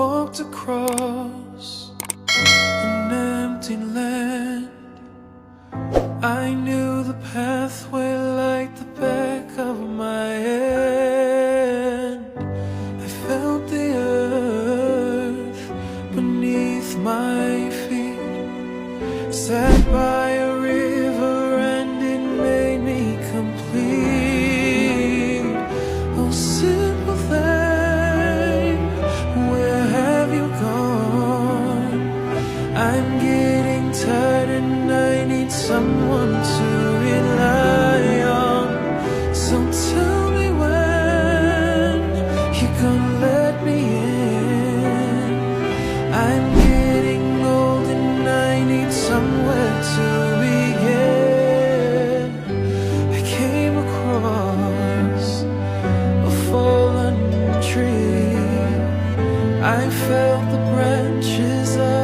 walked across an empty land. I knew the pathway like the back of my hand. I felt the earth beneath my feet. Sat by a river and it made me complete. Oh, simple thing, where have you gone? I'm getting tired and I need someone to rely on. So tell me when you're gonna let me in. I'm getting old and I need somewhere to begin. I came across a fallen tree. I felt the branches of